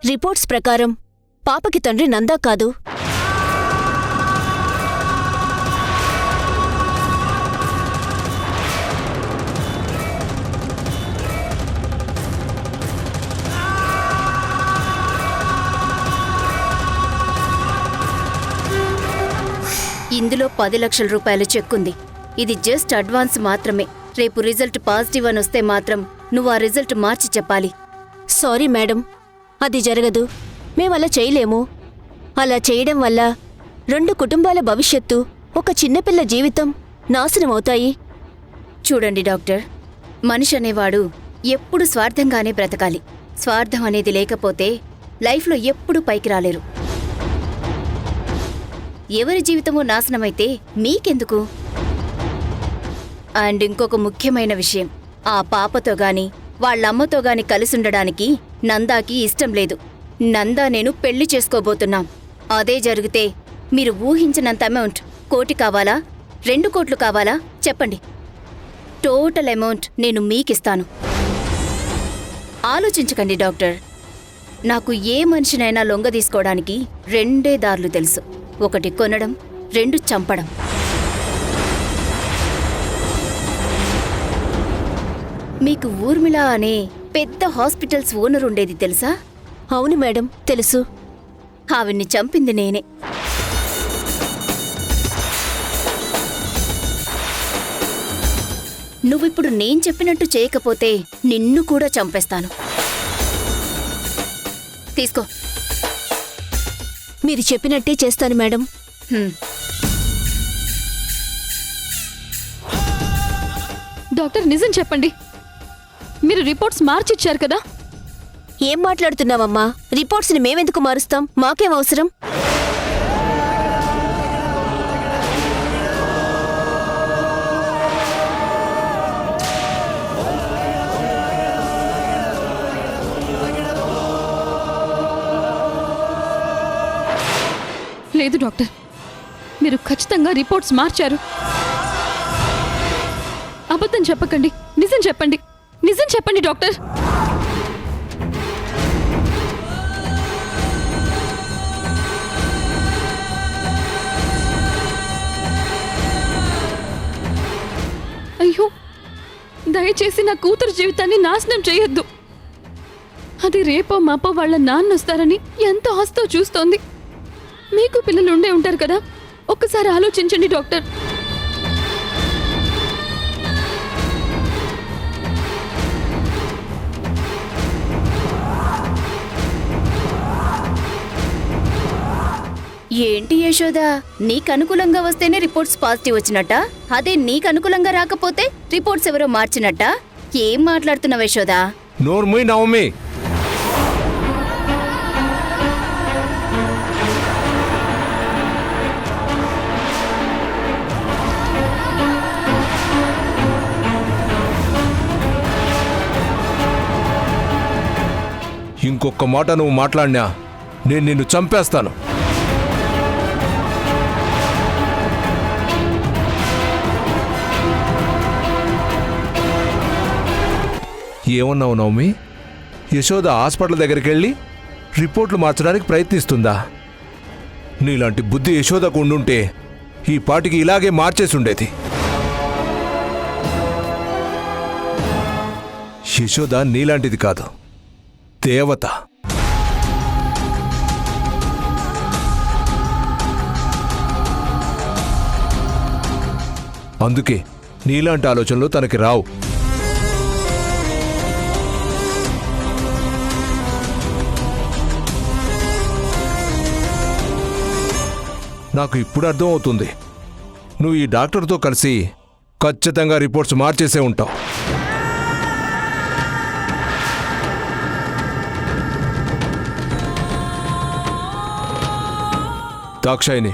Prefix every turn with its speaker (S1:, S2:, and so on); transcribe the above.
S1: Reports ప్రకారం పాపకి తండ్రి నందా కాదు.
S2: ఇందులో 10 లక్షల రూపాయల చెక్కుంది. ఇది జస్ట్ అడ్వాన్స్ మాత్రమే. రేపు రిజల్ట్ పాజిటివ్ అని వస్తే మాత్రం నువ్వు ఆ రిజల్ట్ మార్చి చెప్పాలి.
S1: సారీ మేడం, అది జరగదు. మేమలా చేయలేము. అలా చేయడం వల్ల 2 కుటుంబాల భవిష్యత్తు, ఒక చిన్నపిల్ల జీవితం నాశనమవుతాయి.
S2: చూడండి డాక్టర్, మనిషి అనేవాడు ఎప్పుడు స్వార్థంగానే బ్రతకాలి. స్వార్థం అనేది లేకపోతే లైఫ్లో ఎప్పుడూ పైకి రాలేరు. ఎవరి జీవితమో నాశనమైతే మీకెందుకు? అండ్ ఇంకొక ముఖ్యమైన విషయం, ఆ పాపతో గాని వాళ్ళమ్మతో గాని కలిసుండడానికి నందాకి ఇష్టం లేదు. నందా నేను పెళ్లి చేసుకోబోతున్నాం. అదే జరిగితే మీరు ఊహించినంత అమౌంట్, 1 కోటి కావాలా, 2 కోట్లు కావాలా చెప్పండి. టోటల్ అమౌంట్ నేను మీకిస్తాను. ఆలోచించకండి డాక్టర్. నాకు ఏ మనిషినైనా లొంగ తీసుకోవడానికి 2 దారులు తెలుసు. 1 కొనడం, 2 చంపడం. మీకు ఊర్మిళ అనే పెద్ద హాస్పిటల్స్ ఓనర్ ఉండేది తెలుసా?
S1: అవును మేడం, తెలుసు.
S2: ఆవిడ్ని చంపింది నేనే. నువ్విప్పుడు నేను చెప్పినట్టు చేయకపోతే నిన్ను కూడా చంపేస్తాను. తీసుకో.
S1: మీరు చెప్పినట్టే చేస్తాను మేడం.
S3: డాక్టర్, నిజం చెప్పండి, మీరు రిపోర్ట్స్ మార్చిచ్చారు కదా?
S1: ఏం మాట్లాడుతున్నావమ్మా? రిపోర్ట్స్ని మేమెందుకు మారుస్తాం? మాకేం అవసరం?
S3: లేదు డాక్టర్, మీరు ఖచ్చితంగా రిపోర్ట్స్ మార్చారు. అబద్ధం చెప్పకండి, నిజం చెప్పండి. నిజం చెప్పండి డాక్టర్. అయ్యో, దయచేసి నా కూతురు జీవితాన్ని నాశనం చేయొద్దు. అది రేపో మాపో వాళ్ళ నాన్న వస్తారని ఎంతో ఆశతో చూస్తోంది. మీకు పిల్లలు ఉండే ఉంటారు కదా, ఒక్కసారి ఆలోచించండి డాక్టర్.
S2: ఏంటి యశోద, నీకు అనుకూలంగా వస్తేనే రిపోర్ట్స్ పాజిటివ్ వచ్చినట్ట? అదే నీకు అనుకూలంగా రాకపోతే రిపోర్ట్స్ ఎవరో మార్చినట్ట? ఏం మాట్లాడుతున్నావు యశోద?
S4: నోర్మూయ్ నవమి. ఇంకొక మాట నువ్వు మాట్లాడినా నేను నిన్ను చంపేస్తాను. ఏమన్నావు నవమి? యశోద హాస్పిటల్ దగ్గరికి వెళ్ళి రిపోర్ట్లు మార్చడానికి ప్రయత్నిస్తుందా? నీలాంటి బుద్ధి యశోదకు ఉండుంటే ఈ పాటికి ఇలాగే మార్చేసి ఉండేది. యశోద నీలాంటిది కాదు, దేవత. అందుకే నీలాంటి ఆలోచనలు తనకి రావు. నాకు ఇప్పుడు అర్థం అవుతుంది. నువ్వు ఈ డాక్టర్తో కలిసి ఖచ్చితంగా రిపోర్ట్స్ మార్చేసే ఉంటావు. దాక్షాయిని,